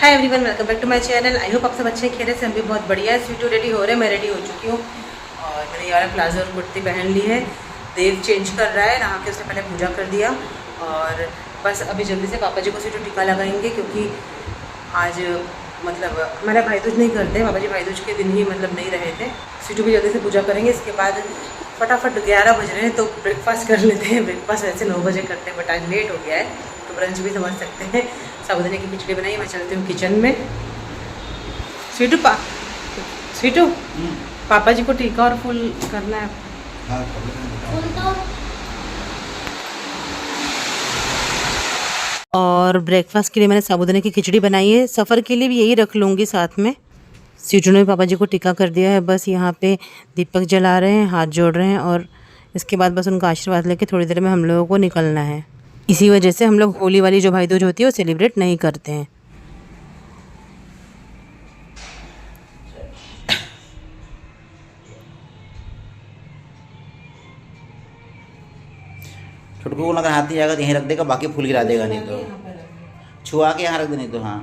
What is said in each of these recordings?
Hi everyone, welcome back to my channel. I hope आप सब अच्छे खेरे से, हम भी बहुत बढ़िया है। स्वीटू रेडी हो रहे हैं, मैं रेडी हो चुकी हूँ और मैंने ये वाला प्लाजो और कुर्ती पहन ली है। देव चेंज कर रहा है, नहा के उसने पहले पूजा कर दिया और बस अभी जल्दी से पापा जी को स्वीटू टीका लगाएंगे क्योंकि आज मतलब हमारे भाई दूज नहीं करते। पापा जी भाई दूज के दिन ही मतलब नहीं रहे थे। स्वीटू भी जल्दी से पूजा करेंगे, इसके बाद फटाफट 11 बज रहे हैं तो ब्रेकफास्ट कर लेते हैं। ब्रेकफास्ट वैसे 9 बजे करते हैं बट आज लेट हो गया है तो ब्रंच भी समझ सकते हैं। साबुदाने की खिचड़ी बनाई, मैं चलती हूँ किचन में। स्वीटू पापा जी को टीका और फूल करना है। हाँ, फूल तो और ब्रेकफास्ट के लिए मैंने साबुदाने की खिचड़ी बनाई है। सफ़र के लिए भी यही रख लूँगी साथ में। स्वीटू ने पापा जी को टीका कर दिया है, बस यहाँ पे दीपक जला रहे हैं, हाथ जोड़ रहे हैं और इसके बाद बस उनका आशीर्वाद लेके थोड़ी देर में हम लोगों को निकलना है। इसी वजह से हम लोग होली वाली जो भाई दूज होती है वो सेलिब्रेट नहीं करते हैं। छोटकू को अगर हाथ नहीं जाएगा तो यहीं रख देगा, बाकी फूल गिरा देगा, नहीं तो छुआ के यहाँ रख दे, नहीं तो हाँ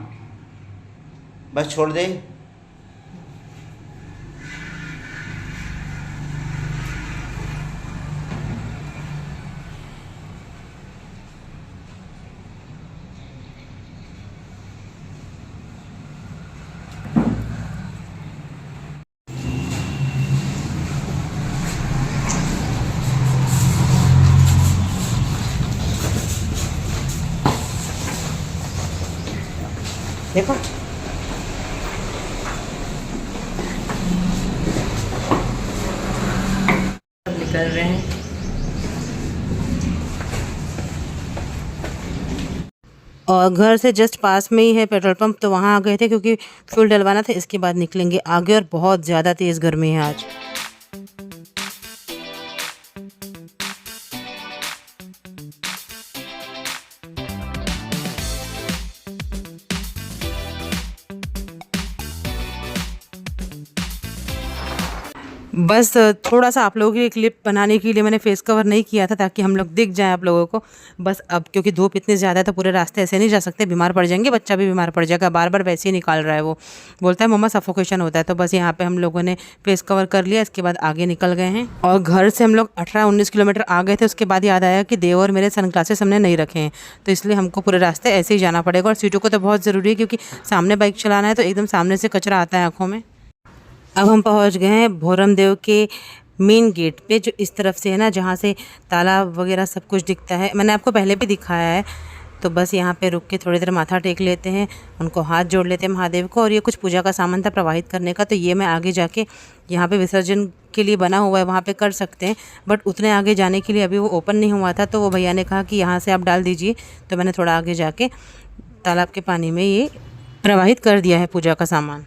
बस छोड़ दे। देखो सब निकल रहे हैं और घर से जस्ट पास में ही है पेट्रोल पंप, तो वहाँ आ गए थे क्योंकि फ्यूल डलवाना था। इसके बाद निकलेंगे आगे और बहुत ज़्यादा तेज़ गर्मी है आज। बस थोड़ा सा आप लोगों की क्लिप बनाने के लिए मैंने फेस कवर नहीं किया था ताकि हम लोग दिख जाएं आप लोगों को। बस अब क्योंकि धूप इतनी ज़्यादा है तो पूरे रास्ते ऐसे नहीं जा सकते, बीमार पड़ जाएंगे, बच्चा भी बीमार पड़ जाएगा। बार बार वैसे ही निकाल रहा है, वो बोलता है मम्मा सफोकेशन होता है। तो बस यहाँ पे हम लोगों ने फेस कवर कर लिया, इसके बाद आगे निकल गए हैं और घर से हम लोग 18-19 किलोमीटर आ गए थे। उसके बाद याद आया कि देव और मेरे सन ग्लासेस हमने नहीं रखे हैं, तो इसलिए हमको पूरे रास्ते ऐसे ही जाना पड़ेगा। और सीटों को तो बहुत ज़रूरी है क्योंकि सामने बाइक चलाना है तो एकदम सामने से कचरा आता है आँखों में। अब हम पहुंच गए हैं भोरम देव के मेन गेट पे, जो इस तरफ से है ना, जहाँ से तालाब वगैरह सब कुछ दिखता है। मैंने आपको पहले भी दिखाया है। तो बस यहाँ पे रुक के थोड़ी देर माथा टेक लेते हैं, उनको हाथ जोड़ लेते हैं महादेव को। और ये कुछ पूजा का सामान था प्रवाहित करने का, तो ये मैं आगे जाके यहाँ पे विसर्जन के लिए बना हुआ है, वहाँ पे कर सकते हैं। बट उतने आगे जाने के लिए अभी वो ओपन नहीं हुआ था, तो वो भैया ने कहा कि यहाँ से आप डाल दीजिए। तो मैंने थोड़ा आगे जाके तालाब के पानी में ये प्रवाहित कर दिया है पूजा का सामान।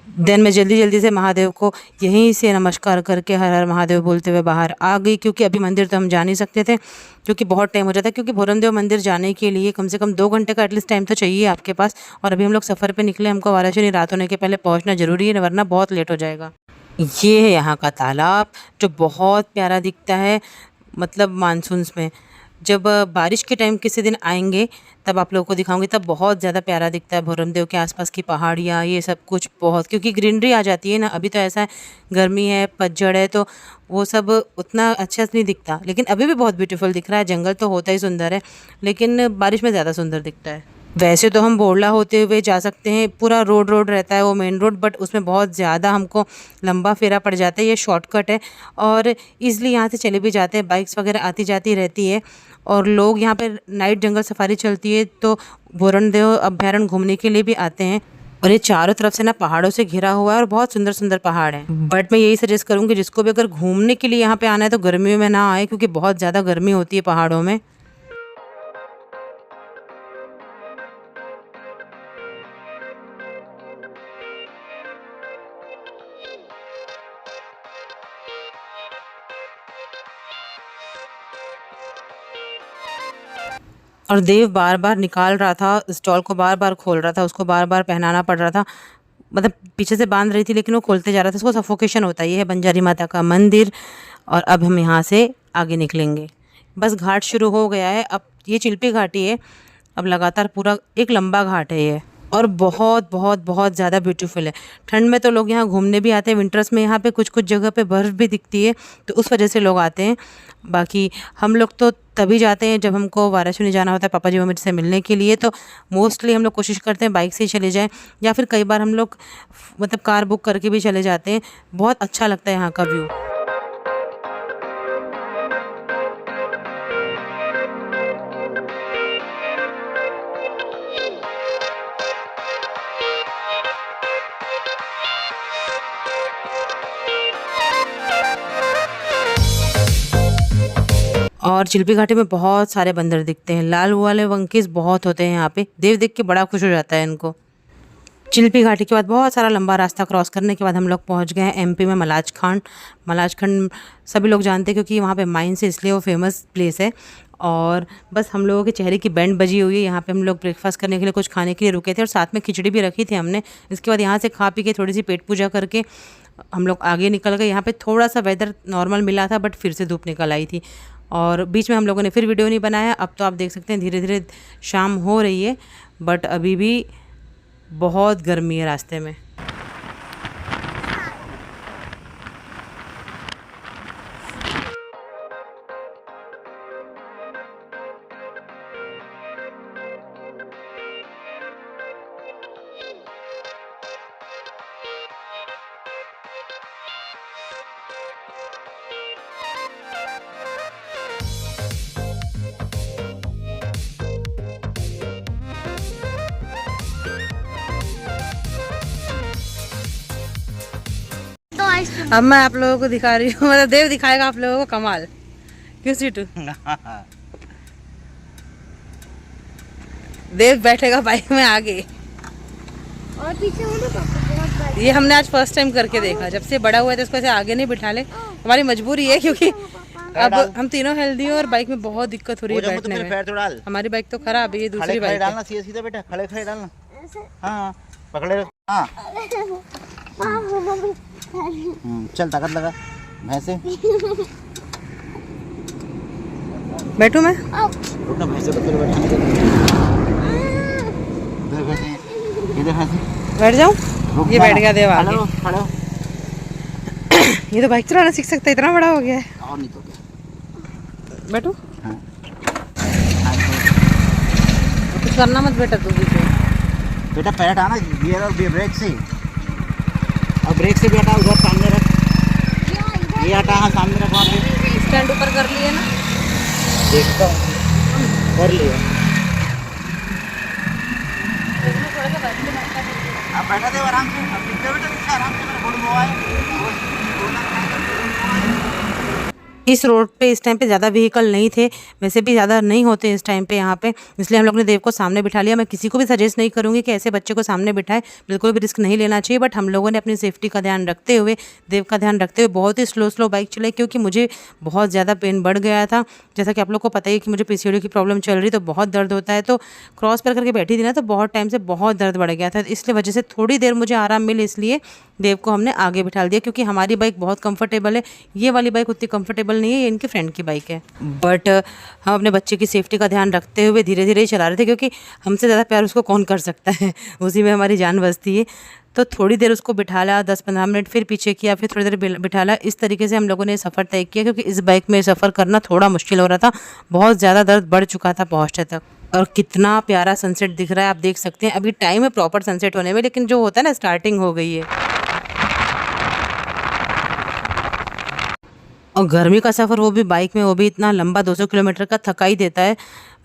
देन मैं जल्दी जल्दी से महादेव को यहीं से नमस्कार करके हर हर महादेव बोलते हुए बाहर आ गई, क्योंकि अभी मंदिर तो हम जा नहीं सकते थे क्योंकि बहुत टाइम हो जाता है। क्योंकि भोरम देव मंदिर जाने के लिए कम से कम 2 घंटे का एटलीस्ट टाइम तो चाहिए आपके पास। और अभी हम लोग सफ़र पे निकले, हमको वाराणसी रात होने के पहले पहुंचना जरूरी है, वरना बहुत लेट हो जाएगा। ये है यहाँ का तालाब जो बहुत प्यारा दिखता है। मतलब मानसून्स में जब बारिश के टाइम किसी दिन आएंगे तब आप लोगों को दिखाऊंगी, तब बहुत ज़्यादा प्यारा दिखता है। भोरम देव के आसपास की पहाड़ियाँ, ये सब कुछ बहुत, क्योंकि ग्रीनरी आ जाती है ना। अभी तो ऐसा है, गर्मी है, पतझड़ है, तो वो सब उतना अच्छा नहीं दिखता। लेकिन अभी भी बहुत ब्यूटीफुल दिख रहा है। जंगल तो होता ही सुंदर है, लेकिन बारिश में ज़्यादा सुंदर दिखता है। वैसे तो हम बोरला होते हुए जा सकते हैं, पूरा रोड रहता है वो मेन रोड, बट उसमें बहुत ज़्यादा हमको लंबा फेरा पड़ जाता है। ये शॉर्टकट है और ईज़िली यहाँ से चले भी जाते हैं, बाइक्स वगैरह आती जाती रहती है। और लोग यहाँ पर नाइट जंगल सफारी चलती है तो भोरम देव अभ्यारण्य घूमने के लिए भी आते हैं। और ये चारों तरफ से ना पहाड़ों से घिरा हुआ है और बहुत सुंदर सुंदर पहाड़ हैं। बट मैं यही सजेस्ट करूँगी जिसको भी अगर घूमने के लिए यहाँ पे आना है तो गर्मियों में ना आए, क्योंकि बहुत ज़्यादा गर्मी होती है पहाड़ों में। और देव बार बार निकाल रहा था, स्टॉल को बार बार खोल रहा था, उसको बार बार पहनाना पड़ रहा था। मतलब पीछे से बांध रही थी लेकिन वो खोलते जा रहा था, उसको सफोकेशन होता है। ये है बंजारी माता का मंदिर और अब हम यहाँ से आगे निकलेंगे। बस घाट शुरू हो गया है, अब ये चिल्पी घाटी है। अब लगातार पूरा एक लंबा घाट है ये। और बहुत बहुत बहुत ज़्यादा ब्यूटीफुल है। ठंड में तो लोग यहाँ घूमने भी आते हैं, विंटर्स में यहाँ पे कुछ कुछ जगह पे बर्फ़ भी दिखती है, तो उस वजह से लोग आते हैं। बाकी हम लोग तो तभी जाते हैं जब हमको वाराणसी जाना होता है पापा जी मम्मी से मिलने के लिए, तो मोस्टली हम लोग कोशिश करते हैं बाइक से ही चले जाएं, या फिर कई बार हम लोग मतलब कार बुक करके भी चले जाते हैं। बहुत अच्छा लगता है यहाँ का व्यू। और चिल्पी घाटी में बहुत सारे बंदर दिखते हैं, लाल वाले मंकीज बहुत होते हैं यहाँ पे। देव देख के बड़ा खुश हो जाता है इनको। चिल्पी घाटी के बाद बहुत सारा लंबा रास्ता क्रॉस करने के बाद हम लोग पहुँच गए हैं एमपी में मलाज खंड। मलाज खंड सभी लोग जानते हैं क्योंकि वहाँ पे माइंस है, इसलिए वो फेमस प्लेस है। और बस हम लोगों के चेहरे की बैंड बजी हुई है। यहाँ पे हम लोग ब्रेकफास्ट करने के लिए कुछ खाने के लिए रुके थे और साथ में खिचड़ी भी रखी थी हमने। इसके बाद यहाँ से खा पी के थोड़ी सी पेट पूजा करके हम लोग आगे निकल गए। यहाँ पे थोड़ा सा वेदर नॉर्मल मिला था, बट फिर से धूप निकल आई थी और बीच में हम लोगों ने फिर वीडियो नहीं बनाया। अब तो आप देख सकते हैं धीरे धीरे शाम हो रही है, बट अभी भी बहुत गर्मी है रास्ते में। अब मैं आप लोगों को दिखा रही हूँ, मतलब देव दिखाएगा आप लोगों को कमाल। क्यों सीटू? देव बैठेगा बाइक में आगे और पीछे हो ना पापा, बहुत बड़ा। ये हमने आज फर्स्ट टाइम करके देखा। जब से बड़ा हुआ है तो इसको ऐसे आगे नहीं बिठा ले, हमारी मजबूरी है क्योंकि अब हम तीनों हेल्दी हैं और बाइक में बहुत दिक्कत हो रही है बैठने में। पैर तो डाल, हमारी बाइक तो खराब है, ये दूसरी खड़े बाइक है। डालना सीधा सीधा बेटा, खड़े खड़े डालना। ऐसे हाँ पकड़े रहो। हाँ चल ताकत लगा भैंसे। बैठू मैं? रुकना भैंसे को तेरे बैठाने के लिए। इधर भैंसे, इधर भैंसे। बैठ जाऊँ? रुक ये जा बैठ ना। गया देव खड़े आगे। हो, खड़े हो। ये तो बाइक चलाना सीख सकता है, इतना बड़ा हो गया है। और नहीं तो क्या। बैठू? हाँ कुछ करना मत बेटा तू भी तो। बेटा पैर हटाना गियर और ब्रेक से, और ब्रेक से भी हटा, उधर सामने रख। ये हटा, हाँ सामने रख। वहाँ पे स्टैंड ऊपर कर लिए ना? देखता हूँ कर लिया। अब बैठा दे आराम से, अब दिखते बेटा दिखा आराम से। मेरा फोन हुआ है। इस रोड पे इस टाइम पे ज़्यादा व्हीकल नहीं थे, वैसे भी ज़्यादा नहीं होते इस टाइम पे यहाँ पे, इसलिए हम लोग ने देव को सामने बिठा लिया। मैं किसी को भी सजेस्ट नहीं करूँगी कि ऐसे बच्चे को सामने बिठाए, बिल्कुल भी रिस्क नहीं लेना चाहिए। बट हम लोगों ने अपनी सेफ्टी का ध्यान रखते हुए, देव का ध्यान रखते हुए बहुत ही स्लो बाइक चलाई, क्योंकि मुझे बहुत ज़्यादा पेन बढ़ गया था। जैसा कि आप लोग को पता ही है कि मुझे पीसीओडी की प्रॉब्लम चल रही, तो बहुत दर्द होता है। तो क्रॉस पर करके बैठी थी ना, तो बहुत टाइम से बहुत दर्द बढ़ गया था, इसलिए वजह से थोड़ी देर मुझे आराम मिले, इसलिए देव को हमने आगे बिठा दिया। क्योंकि हमारी बाइक बहुत कंफर्टेबल है, ये वाली बाइक उतनी कंफर्टेबल नहीं है, ये इनके फ्रेंड की बाइक है। बट हम अपने बच्चे की सेफ्टी का ध्यान रखते हुए धीरे धीरे ही चला रहे थे, क्योंकि हमसे ज़्यादा प्यार उसको कौन कर सकता है, उसी में हमारी जान बसती है। तो थोड़ी देर उसको बिठाला, 10-15 मिनट, फिर पीछे किया, फिर थोड़ी देर बिठाला। इस तरीके से हम लोगों ने सफ़र तय किया, क्योंकि इस बाइक में सफ़र करना थोड़ा मुश्किल हो रहा था, बहुत ज़्यादा दर्द बढ़ चुका था पहुँचते तक। और कितना प्यारा सनसेट दिख रहा है, आप देख सकते हैं। अभी टाइम है प्रॉपर सनसेट होने में, लेकिन जो होता है ना, स्टार्टिंग हो गई है। और गर्मी का सफ़र, वो भी बाइक में, वो भी इतना लंबा 200 किलोमीटर का, थका ही देता है।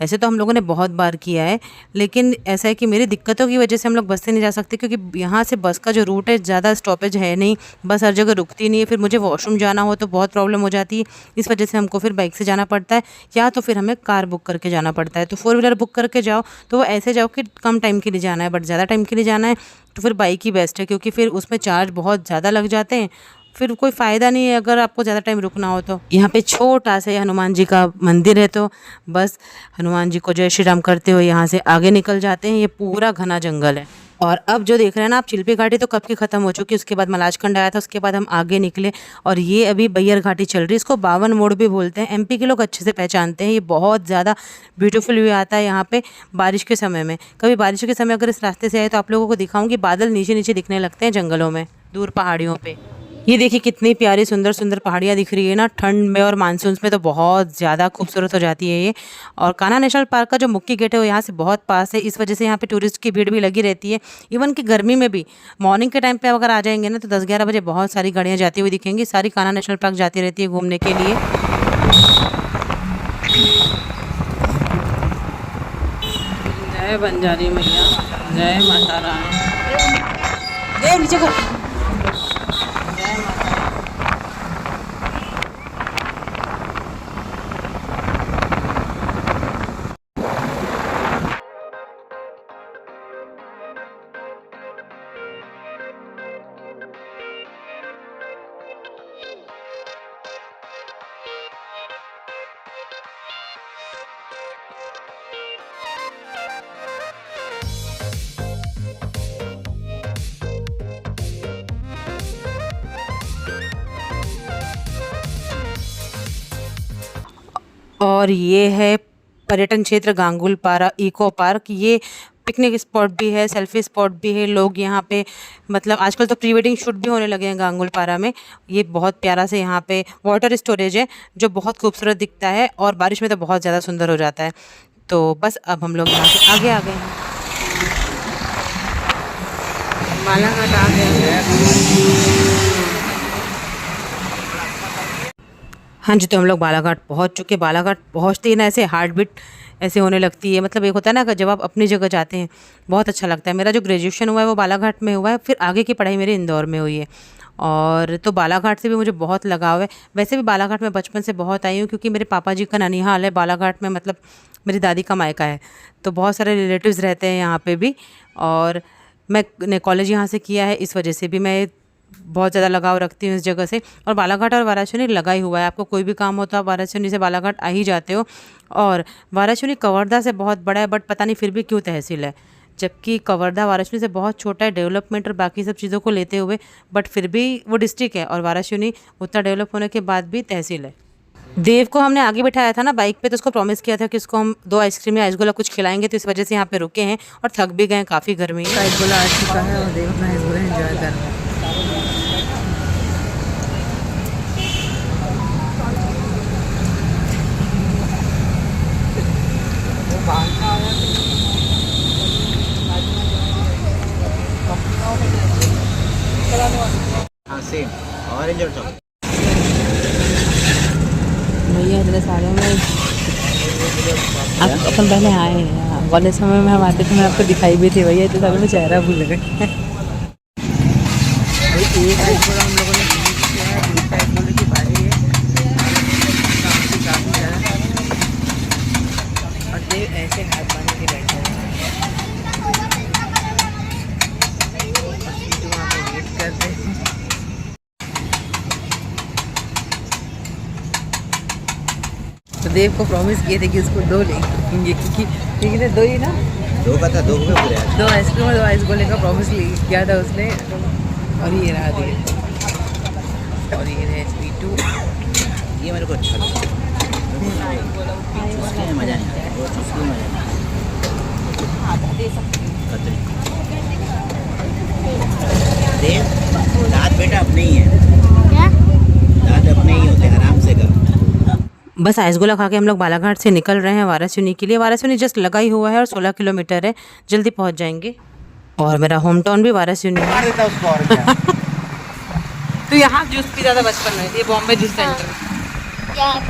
वैसे तो हम लोगों ने बहुत बार किया है, लेकिन ऐसा है कि मेरी दिक्कतों की वजह से हम लोग बस से नहीं जा सकते, क्योंकि यहाँ से बस का जो रूट है, ज़्यादा स्टॉपेज है नहीं, बस हर जगह रुकती नहीं है। फिर मुझे वॉशरूम जाना हो तो बहुत प्रॉब्लम हो जाती है, इस वजह से हमको फिर बाइक से जाना पड़ता है, या तो फिर हमें कार बुक करके जाना पड़ता है। तो 4 व्हीलर बुक करके जाओ तो वो ऐसे जाओ कि कम टाइम के लिए जाना है, बट ज़्यादा टाइम के लिए जाना है तो फिर बाइक ही बेस्ट है, क्योंकि फिर उसमें चार्ज बहुत ज़्यादा लग जाते हैं, फिर कोई फ़ायदा नहीं है अगर आपको ज़्यादा टाइम रुकना हो तो। यहाँ पे छोटा सा हनुमान जी का मंदिर है, तो बस हनुमान जी को जय श्री राम करते हुए यहाँ से आगे निकल जाते हैं। ये पूरा घना जंगल है और अब जो देख रहे हैं ना आप, चिल्पी घाटी तो कब की ख़त्म हो चुकी है, उसके बाद मलाजखंड आया था, उसके बाद हम आगे निकले और ये अभी बैयर घाटी चल रही है। इसको 52 मोड़ भी बोलते हैं, एमपी के लोग अच्छे से पहचानते हैं। ये बहुत ज़्यादा ब्यूटीफुल व्यू आता है यहाँ पे बारिश के समय में। कभी बारिश के समय अगर इस रास्ते से आए तो आप लोगों को दिखाऊंगी, बादल नीचे नीचे दिखने लगते हैं जंगलों में, दूर पहाड़ियों पे। ये देखिए कितनी प्यारी सुंदर सुंदर पहाड़ियाँ दिख रही है ना, ठंड में और मानसून में तो बहुत ज़्यादा खूबसूरत हो जाती है ये। और कान्हा नेशनल पार्क का जो मुख्य गेट है वो यहाँ से बहुत पास है, इस वजह से यहाँ पे टूरिस्ट की भीड़ भी लगी रहती है। इवन कि गर्मी में भी मॉर्निंग के टाइम पे अगर आ जाएंगे ना तो 10-11 बजे बहुत सारी गाड़ियाँ जाती हुई दिखेंगी। सारी कान्हा नेशनल पार्क जाती रहती है घूमने के लिए। जय बंजारी मैया, जय माता रानी। नीचे को और ये है पर्यटन क्षेत्र गांगुलपारा इको पार्क। ये पिकनिक स्पॉट भी है, सेल्फी स्पॉट भी है। लोग यहाँ पे मतलब आजकल तो प्री वेडिंग शूट भी होने लगे हैं गांगुलपारा में। ये बहुत प्यारा से यहाँ पे वाटर स्टोरेज है जो बहुत खूबसूरत दिखता है और बारिश में तो बहुत ज़्यादा सुंदर हो जाता है। तो बस अब हम लोग यहाँ से आगे आ गए हैं, बालाघाट आ गए हैं। हाँ जी, तो हम लोग बालाघाट पहुँच चुके। बालाघाट पहुँचते ही ना ऐसे हार्ट बीट ऐसे होने लगती है। मतलब एक होता है ना कि जब आप अपनी जगह जाते हैं बहुत अच्छा लगता है। मेरा जो ग्रेजुएशन हुआ है वो बालाघाट में हुआ है, फिर आगे की पढ़ाई मेरी इंदौर में हुई है। और तो बालाघाट से भी मुझे बहुत लगाव है। वैसे भी बालाघाट में बचपन से बहुत आई हूँ क्योंकि मेरे पापा जी का ननिहाल है बालाघाट में, मतलब मेरी दादी का मायका है। तो बहुत सारे रिलेटिव्स रहते हैं यहाँ पे भी। और मैंने कॉलेज यहाँ से किया है, इस वजह से भी मैं बहुत ज़्यादा लगाव रखती हूँ इस जगह से। और बालाघाट और वाराणसी लगा ही हुआ है, आपको कोई भी काम होता है आप वाराणसी से बालाघाट आ ही जाते हो। और वाराणसी कवर्धा से बहुत बड़ा है, बट पता नहीं फिर भी क्यों तहसील है, जबकि कवर्धा वाराणसी से बहुत छोटा है डेवलपमेंट और बाकी सब चीज़ों को लेते हुए, बट फिर भी वो डिस्ट्रिक्ट है। और वाराणसी उतना डेवलप होने के बाद भी तहसील है। देव को हमने आगे बिठाया था ना बाइक पे, तो उसको प्रॉमिस किया था कि उसको हम 2 आइसक्रीम या आइसगोला कुछ खिलाएंगे, तो इस वजह से यहाँ पे रुके हैं और थक भी गए, काफ़ी गर्मी है। आइसगोला आ चुका है और देव अपना आइसगोला एंजॉय कर रहे हैं। हाँ सेम ऑरेंज और चॉकलेट। भैया इतने सारे में आप अपन पहले आए हैं कॉलेज समय में, हम आते थे, मैं आपको दिखाई भी थी भैया, इतने सारे में चेहरा भूल गए। एक आइसक्रीम हम लोगों ने किया है, दूसरा आइसक्रीम की बारी है, काफ़ी है। और देव ऐसे हाथ बांध के बैठे हैं, वहाँ पे वेट करते हैं। तो देव को प्रॉमिस किए थे कि उसको 2 लेंगे, क्योंकि ठीक है 2 ही ना, 2 का था, 2 में पूरे 2 आइसक्रीम और 2 आइसगोले का प्रॉमिस किया था उसने। और ये रहा दिए, और ये रहे SP2। ये मेरे को अच्छा लगा, उसके में मज़ा नहीं आया, वो उसके में मज़ा नहीं आया। देव दांत बेटा अपने ही है, क्या? दांत अपने ही होते हैं, आराम से कर। बस आइसगोला खा के हम लोग बालाघाट से निकल रहे हैं वाराणसी के लिए। वाराणसी जस्ट लगा ही हुआ है और 16 किलोमीटर है, जल्दी पहुंच जाएंगे। और मेरा होम टाउन भी वाराणसी है। मार देता उसको और क्या। तो यहाँ जूस पी ज़्यादा बचपन में, ये बॉम्बे जूस सेंटर। क्या?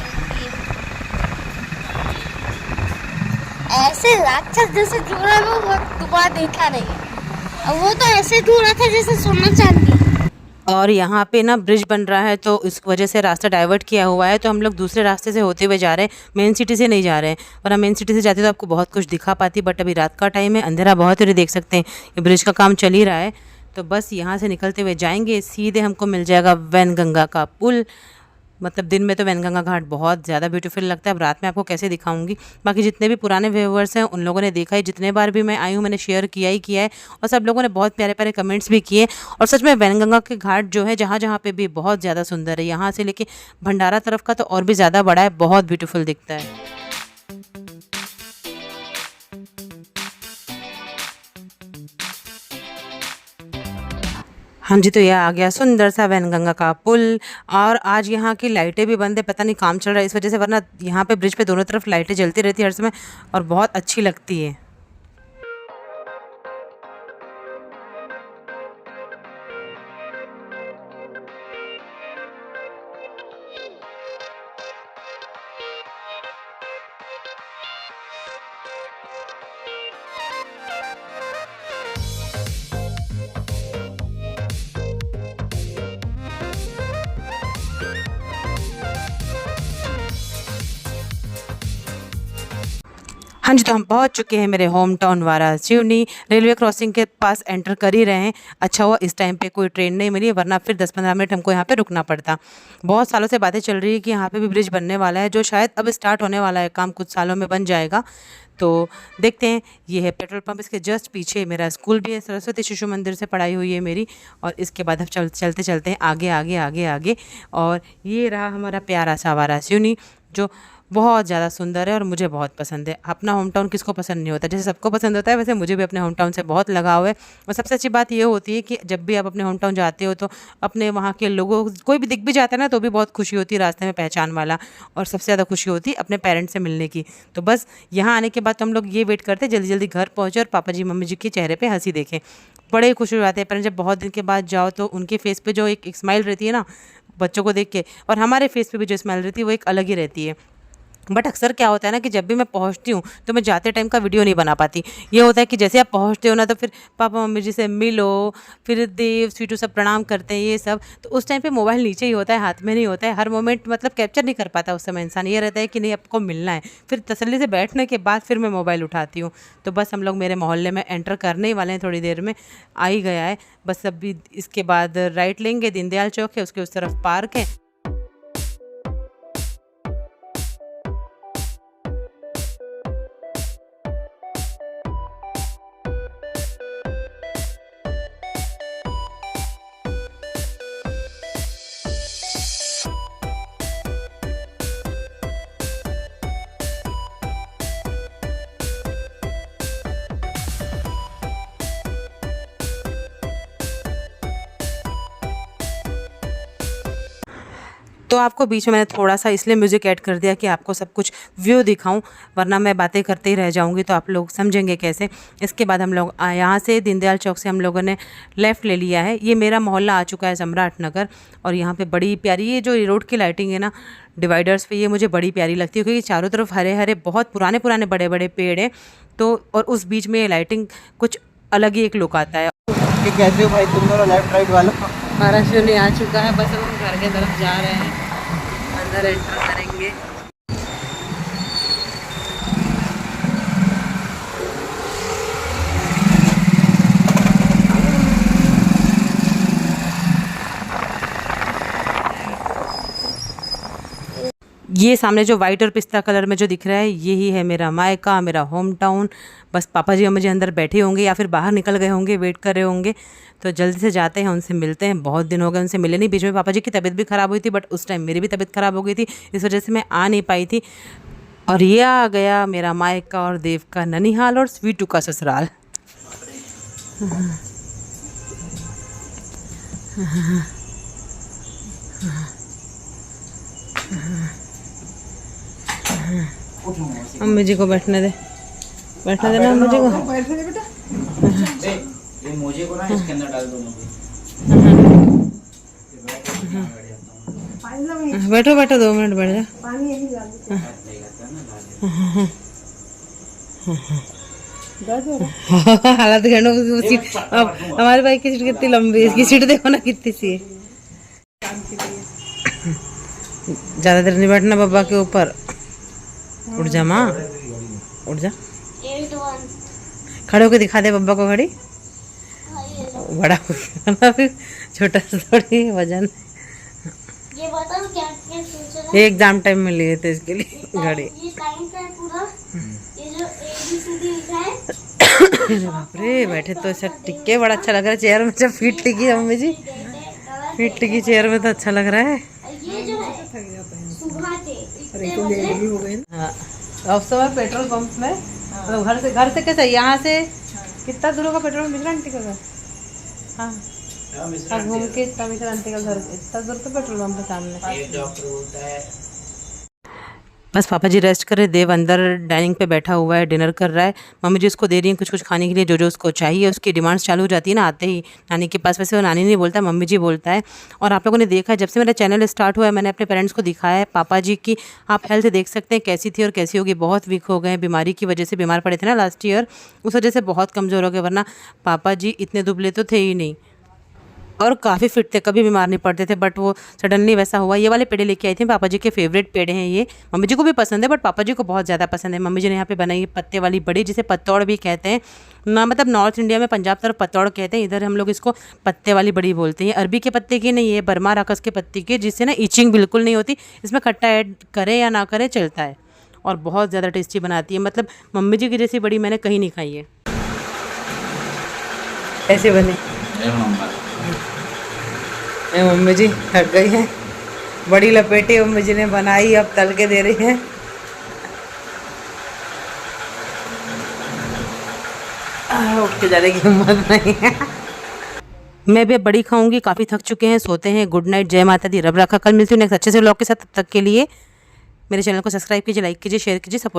ऐसे राक्षस जैसे जुड़ा में वो दोबारा देखा नहीं। और वो तो ऐसे जुड़ा था जैसे सोना चांदी। और यहाँ पे ना ब्रिज बन रहा है, तो इस वजह से रास्ता डाइवर्ट किया हुआ है, तो हम लोग दूसरे रास्ते से होते हुए जा रहे हैं, मेन सिटी से नहीं जा रहे हैं। वरना मेन सिटी से जाते तो आपको बहुत कुछ दिखा पाती, बट अभी रात का टाइम है, अंधेरा बहुत है, देख सकते हैं ये ब्रिज का काम चल ही रहा है। तो बस यहाँ से निकलते हुए जाएंगे, सीधे हमको मिल जाएगा वैनगंगा का पुल। मतलब दिन में तो वैनगंगा घाट बहुत ज़्यादा ब्यूटीफुल लगता है। अब रात में आपको कैसे दिखाऊंगी। बाकी जितने भी पुराने व्यूअर्स हैं उन लोगों ने देखा ही, जितने बार भी मैं आई हूँ मैंने शेयर किया है और सब लोगों ने बहुत प्यारे प्यारे कमेंट्स भी किए। और सच में वैनगंगा के घाट जो है जहाँ जहाँ पे भी बहुत ज़्यादा सुंदर है। यहाँ से लेके भंडारा तरफ का तो और भी ज़्यादा बड़ा है, बहुत ब्यूटीफुल दिखता है। हाँ जी, तो यह आ गया सुंदर सा वैनगंगा का पुल। और आज यहाँ की लाइटें भी बंद है, पता नहीं काम चल रहा है इस वजह से, वरना यहाँ पे ब्रिज पे दोनों तरफ लाइटें जलती रहती है हर समय और बहुत अच्छी लगती है। हाँ जी, तो हम पहुँच चुके हैं मेरे home town Waraseoni. Railway crossing के पास एंटर कर ही रहे हैं। अच्छा हुआ इस टाइम पे कोई ट्रेन नहीं मिली, वरना फिर 10-15 मिनट हमको यहाँ पे रुकना पड़ता। बहुत सालों से बातें चल रही है कि यहाँ पे भी ब्रिज बनने वाला है, जो शायद अब स्टार्ट होने वाला है, काम कुछ सालों में बन जाएगा। तो देखते हैं। ये है पेट्रोल पंप, इसके जस्ट पीछे मेरा स्कूल भी है, सरस्वती शिशु मंदिर से पढ़ाई हुई है मेरी। और इसके बाद हम चलते चलते हैं आगे आगे आगे आगे। और ये रहा हमारा प्यारा सा वारासिवनी, जो बहुत ज़्यादा सुंदर है और मुझे बहुत पसंद है। अपना होम टाउन किसको पसंद नहीं होता, जैसे सबको पसंद होता है वैसे मुझे भी अपने होम टाउन से बहुत लगाव है। और सबसे अच्छी बात ये होती है कि जब भी आप अपने होम टाउन जाते हो तो अपने वहाँ के लोगों, कोई भी दिख भी जाता है ना तो भी बहुत खुशी होती है रास्ते में पहचान वाला। और सबसे ज़्यादा खुशी होती है अपने पेरेंट्स से मिलने की। तो बस यहाँ आने के बाद तो हम लोग ये वेट करते हैं जल्दी जल्दी घर पहुँचे और पापा जी मम्मी जी के चेहरे पर हंसी देखें। बड़े खुश हो जाते हैं पेरेंट्स जब बहुत दिन के बाद जाओ तो उनके फेस पे जो एक स्माइल रहती है ना बच्चों को देख के, और हमारे फेस पे भी जो स्माइल रहती है वो एक अलग ही रहती है। बट अक्सर क्या होता है ना कि जब भी मैं पहुंचती हूँ तो मैं जाते टाइम का वीडियो नहीं बना पाती। ये होता है कि जैसे आप पहुंचते हो ना तो फिर पापा मम्मी जी से मिलो, फिर देव स्वीटू सब प्रणाम करते हैं ये सब, तो उस टाइम पे मोबाइल नीचे ही होता है, हाथ में नहीं होता है। हर मोमेंट मतलब कैप्चर नहीं कर पाता उस समय इंसान। ये रहता है कि नहीं आपको मिलना है, फिर तसल्ली से बैठने के बाद फिर मैं मोबाइल उठाती हूँ। तो बस हम लोग मेरे मोहल्ले में एंटर करने ही वाले हैं, थोड़ी देर में आ ही गया है बस। अभी इसके बाद राइट लेंगे, दीनदयाल चौक है उसके उस तरफ पार्क है। तो आपको बीच में मैंने थोड़ा सा इसलिए म्यूज़िक ऐड कर दिया कि आपको सब कुछ व्यू दिखाऊं, वरना मैं बातें करते ही रह जाऊंगी तो आप लोग समझेंगे कैसे। इसके बाद हम लोग यहाँ से दीनदयाल चौक से हम लोगों ने लेफ़्ट ले लिया है। ये मेरा मोहल्ला आ चुका है सम्राट नगर। और यहाँ पे बड़ी प्यारी ये जो रोड की लाइटिंग है ना डिवाइडर्स पे, ये मुझे बड़ी प्यारी लगती है क्योंकि चारों तरफ हरे हरे बहुत पुराने पुराने बड़े बड़े पेड़ हैं। तो और उस बीच में ये लाइटिंग कुछ अलग ही एक लुक आता है। कैसे हो भाई तुम दोनों लेफ्ट राइट वालों? वारासिवनी आ चुका है, बस हम घर के तरफ जा रहे हैं, अंदर एंटर करेंगे। ये सामने जो वाइट और पिस्ता कलर में जो दिख रहा है यही है मेरा मायका, मेरा होम टाउन। बस पापा जी मुझे अंदर बैठे होंगे या फिर बाहर निकल गए होंगे, वेट कर रहे होंगे। तो जल्दी से जाते हैं, उनसे मिलते हैं। बहुत दिन हो गए उनसे मिले नहीं। बीच में पापा जी की तबीयत भी ख़राब हुई थी, बट उस टाइम मेरी भी तबीयत ख़राब हो गई थी, इस वजह से मैं आ नहीं पाई थी। और ये आ गया मेरा मायका और देव का ननिहाल और स्वीटू का ससुराल। मम्मी जी को बैठने दे, बैठने देना मम्मी जी को। बैठने दे बेटा। ये मोजे को ना इसके अंदर डाल दो मुझे। बैठो बैठो 2 मिनट बैठ जा। पानी यही डाल हालत घंटों सीट। अब हमारे भाई की सीट कितनी लंबी है, इसकी सीट देखो ना कितनी सी है। ज्यादा देर नहीं बैठना बाबा के ऊपर। उठ जा माँ, उठ जा। 8-1 खड़े होके दिखा दे बब्बा को घड़ी। बड़ा फिर छोटा सा थोड़ी वजन। ये बताओ क्या क्या सोच रहा है? ये एग्जाम टाइम में लिए थे इसके लिए घड़ी। ये टाइम का है पूरा। ये जो ABCD लिखा है। अरे बाप रे, बैठे तो ऐसा टिके बड़ा अच्छा लग रहा है चेयर में। जब फीट टिकी है मम्मी जी, फीट टिकी चेयर में तो अच्छा लग रहा है। ये जो है सुबह थे। हाँ, अब समय पेट्रोल पंप में मतलब घर से कैसा, यहाँ से कितना दूर का पेट्रोल मिश्रा आंटी का घर? हाँ हाँ, घूम के इतना मिश्रा आंटी का घर, इतना दूर तो पेट्रोल पंप के सामने। बस पापा जी रेस्ट कर रहे, देव अंदर डाइनिंग पे बैठा हुआ है, डिनर कर रहा है। मम्मी जी उसको दे रही हैं कुछ कुछ खाने के लिए, जो जो उसको चाहिए। उसकी डिमांड्स चालू हो जाती है ना आते ही नानी के पास। वैसे वो नानी नहीं बोलता, मम्मी जी बोलता है। और आप लोगों ने देखा है, जब से मेरा चैनल स्टार्ट हुआ है मैंने अपने पेरेंट्स को दिखाया है पापा जी की आप हेल्थ देख सकते हैं कैसी थी और कैसी होगी। बहुत वीक हो गए हैं, बीमारी की वजह से बीमार पड़े थे ना लास्ट ईयर, उस वजह से बहुत कमज़ोर हो गए। वरना पापा जी इतने दुबले तो थे ही नहीं और काफ़ी फिट थे, कभी बीमार नहीं पड़ते थे। बट वो सडनली वैसा हुआ। ये वाले पेड़े लेके आई थी, पापा जी के फेवरेट पेड़े हैं ये। मम्मी जी को भी पसंद है बट पापा जी को बहुत ज़्यादा पसंद है। मम्मी जी ने यहाँ पे बनाई पत्ते वाली बड़ी, जिसे पत्तौड़ भी कहते हैं ना। मतलब नॉर्थ इंडिया में पंजाब तरफ पत्तौड़ कहते हैं, इधर हम लोग इसको पत्ते वाली बड़ी बोलते हैं। अरबी के पत्ते की नहीं है, बर्मा राकस के पत्ते की, जिससे ना इचिंग बिल्कुल नहीं होती। इसमें खट्टा ऐड करे या ना करे चलता है और बहुत ज़्यादा टेस्टी बनाती है। मतलब मम्मी जी की जैसी बड़ी मैंने कहीं नहीं खाई है। ऐसे बने मम्मी जी थक गई हैं, बड़ी लपेटी मम्मी जी ने बनाई, अब तल के दे रही हैं। उठ के जाने की हिम्मत नहीं है। मैं भी अब बड़ी खाऊंगी, काफ़ी थक चुके हैं, सोते हैं। गुड नाइट, जय माता दी, रब रखा। कल मिलती हूँ नेक्स्ट अच्छे से व्लॉग के साथ। तब तक के लिए मेरे चैनल को सब्सक्राइब कीजिए, लाइक कीजिए, शेयर कीजिए, सपोर्ट